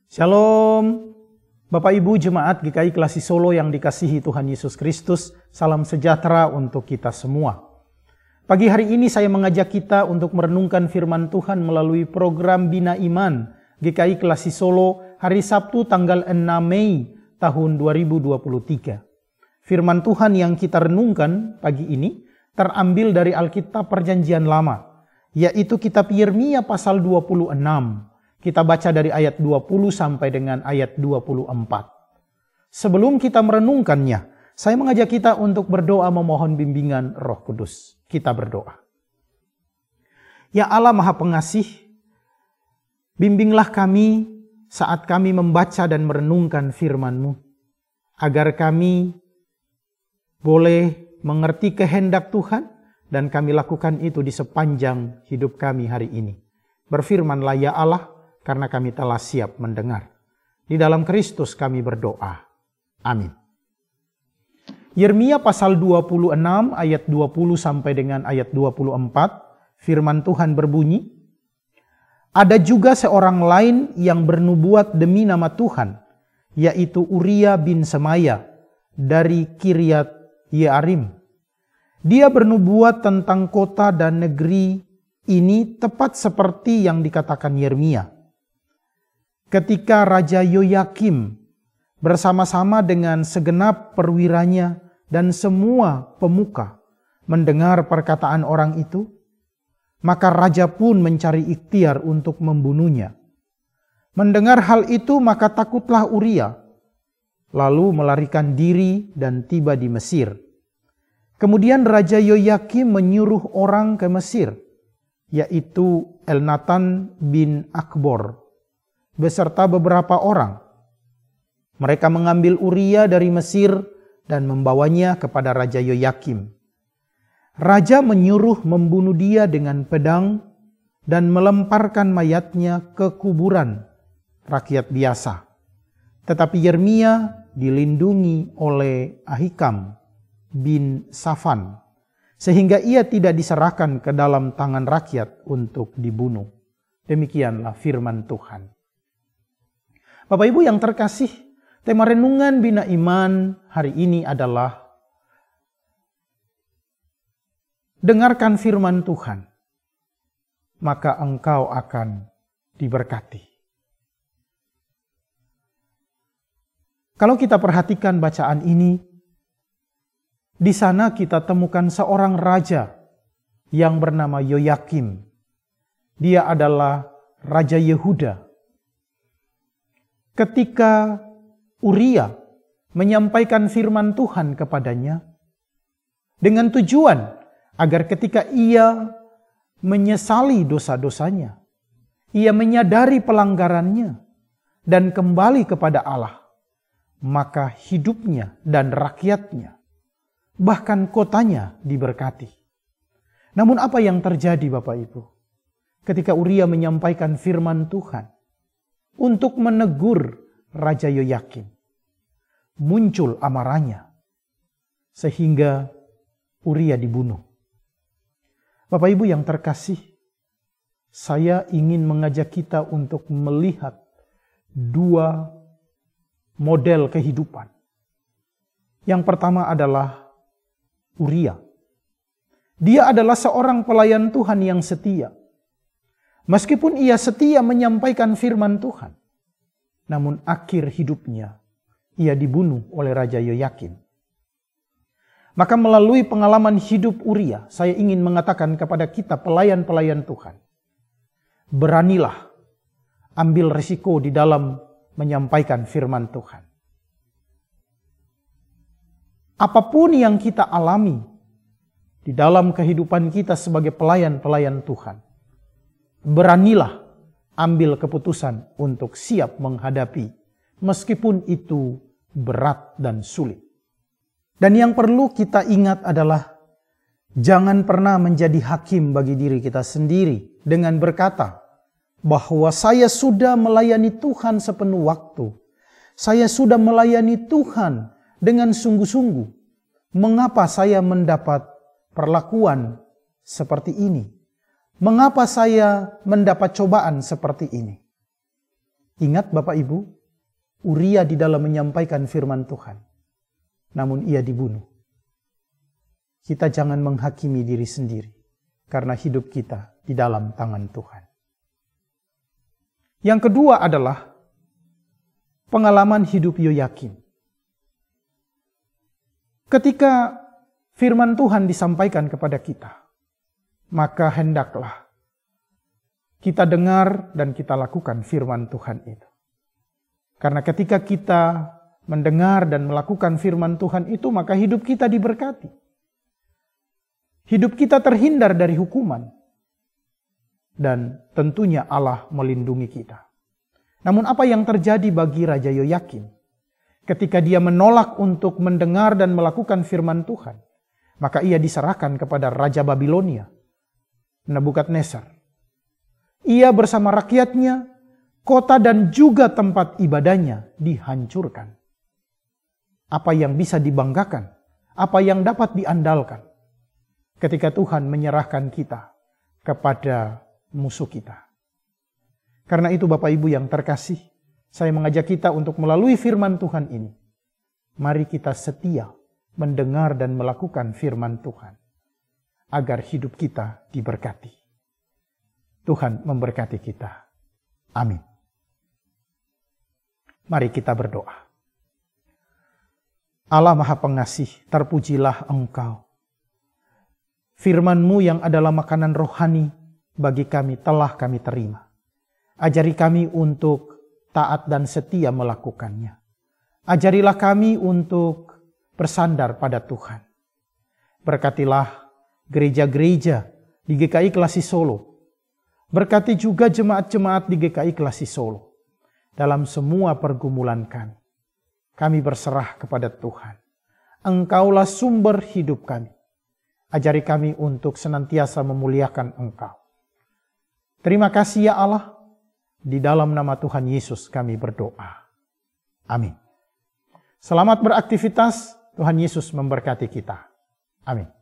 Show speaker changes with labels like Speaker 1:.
Speaker 1: Shalom, Bapak Ibu Jemaat GKI Klasi Solo yang dikasihi Tuhan Yesus Kristus, salam sejahtera untuk kita semua. Pagi hari ini saya mengajak kita untuk merenungkan firman Tuhan melalui program Bina Iman GKI Klasi Solo hari Sabtu tanggal 6 Mei tahun 2023. Firman Tuhan yang kita renungkan pagi ini terambil dari Alkitab Perjanjian Lama, yaitu kitab Yeremia pasal 26. Kita baca dari ayat 20 sampai dengan ayat 24. Sebelum kita merenungkannya, saya mengajak kita untuk berdoa memohon bimbingan Roh Kudus. Kita berdoa. Ya Allah Maha Pengasih, bimbinglah kami saat kami membaca dan merenungkan firman-Mu, agar kami boleh mengerti kehendak Tuhan dan kami lakukan itu di sepanjang hidup kami hari ini. Berfirmanlah ya Allah, karena kami telah siap mendengar. Di dalam Kristus kami berdoa. Amin. Yeremia pasal 26 ayat 20 sampai dengan ayat 24, firman Tuhan berbunyi, ada juga seorang lain yang bernubuat demi nama Tuhan, yaitu Uria bin Semaya dari Kiryat Yearim. Dia bernubuat tentang kota dan negeri ini tepat seperti yang dikatakan Yeremia. Ketika Raja Yoyakim bersama-sama dengan segenap perwiranya dan semua pemuka mendengar perkataan orang itu, maka raja pun mencari ikhtiar untuk membunuhnya. Mendengar hal itu, maka takutlah Uria, lalu melarikan diri dan tiba di Mesir. Kemudian Raja Yoyakim menyuruh orang ke Mesir, yaitu Elnatan bin Akbor, beserta beberapa orang. Mereka mengambil Uria dari Mesir dan membawanya kepada Raja Yoyakim. Raja menyuruh membunuh dia dengan pedang dan melemparkan mayatnya ke kuburan rakyat biasa. Tetapi Yeremia dilindungi oleh Ahikam bin Safan, sehingga ia tidak diserahkan ke dalam tangan rakyat untuk dibunuh. Demikianlah firman Tuhan. Bapak Ibu yang terkasih, tema renungan Bina Iman hari ini adalah dengarkan firman Tuhan, maka engkau akan diberkati. Kalau kita perhatikan bacaan ini, di sana kita temukan seorang raja yang bernama Yoyakim. Dia adalah Raja Yehuda. Ketika Uria menyampaikan firman Tuhan kepadanya dengan tujuan agar ketika ia menyesali dosa-dosanya, ia menyadari pelanggarannya dan kembali kepada Allah, maka hidupnya dan rakyatnya, bahkan kotanya diberkati. Namun apa yang terjadi Bapak Ibu? Ketika Uria menyampaikan firman Tuhan untuk menegur Raja Yoyakim, muncul amarahnya sehingga Uria dibunuh. Bapak Ibu yang terkasih, saya ingin mengajak kita untuk melihat dua model kehidupan. Yang pertama adalah Uria. Dia adalah seorang pelayan Tuhan yang setia. Meskipun ia setia menyampaikan firman Tuhan, namun akhir hidupnya ia dibunuh oleh Raja Yoyakim. Maka melalui pengalaman hidup Uria, saya ingin mengatakan kepada kita pelayan-pelayan Tuhan, beranilah ambil risiko di dalam menyampaikan firman Tuhan. Apapun yang kita alami di dalam kehidupan kita sebagai pelayan-pelayan Tuhan, beranilah ambil keputusan untuk siap menghadapi, meskipun itu berat dan sulit. Dan yang perlu kita ingat adalah, jangan pernah menjadi hakim bagi diri kita sendiri dengan berkata, bahwa saya sudah melayani Tuhan sepenuh waktu. Saya sudah melayani Tuhan dengan sungguh-sungguh. Mengapa saya mendapat perlakuan seperti ini? Mengapa saya mendapat cobaan seperti ini? Ingat Bapak Ibu, Uria di dalam menyampaikan firman Tuhan, namun ia dibunuh. Kita jangan menghakimi diri sendiri, karena hidup kita di dalam tangan Tuhan. Yang kedua adalah pengalaman hidup Yoyakim. Ketika firman Tuhan disampaikan kepada kita, maka hendaklah kita dengar dan kita lakukan firman Tuhan itu. Karena ketika kita mendengar dan melakukan firman Tuhan itu, maka hidup kita diberkati. Hidup kita terhindar dari hukuman. Dan tentunya Allah melindungi kita. Namun apa yang terjadi bagi Raja Yoyakim? Ketika dia menolak untuk mendengar dan melakukan firman Tuhan, maka ia diserahkan kepada Raja Babilonia, Nebukadnezar. Ia bersama rakyatnya, kota dan juga tempat ibadahnya dihancurkan. Apa yang bisa dibanggakan? Apa yang dapat diandalkan? Ketika Tuhan menyerahkan kita kepada musuh kita. Karena itu Bapak Ibu yang terkasih, saya mengajak kita untuk melalui firman Tuhan ini. Mari kita setia mendengar dan melakukan firman Tuhan. Agar hidup kita diberkati. Tuhan memberkati kita. Amin. Mari kita berdoa. Allah Maha Pengasih, terpujilah Engkau. Firman-Mu yang adalah makanan rohani bagi kami telah kami terima. Ajari kami untuk taat dan setia melakukannya. Ajarilah kami untuk bersandar pada Tuhan. Berkatilah gereja-gereja di GKI Klasi Solo. Berkati juga jemaat-jemaat di GKI Klasi Solo. Dalam semua pergumulan kami. Kami berserah kepada Tuhan. Engkaulah sumber hidup kami. Ajari kami untuk senantiasa memuliakan Engkau. Terima kasih ya Allah. Di dalam nama Tuhan Yesus kami berdoa. Amin. Selamat beraktivitas. Tuhan Yesus memberkati kita. Amin.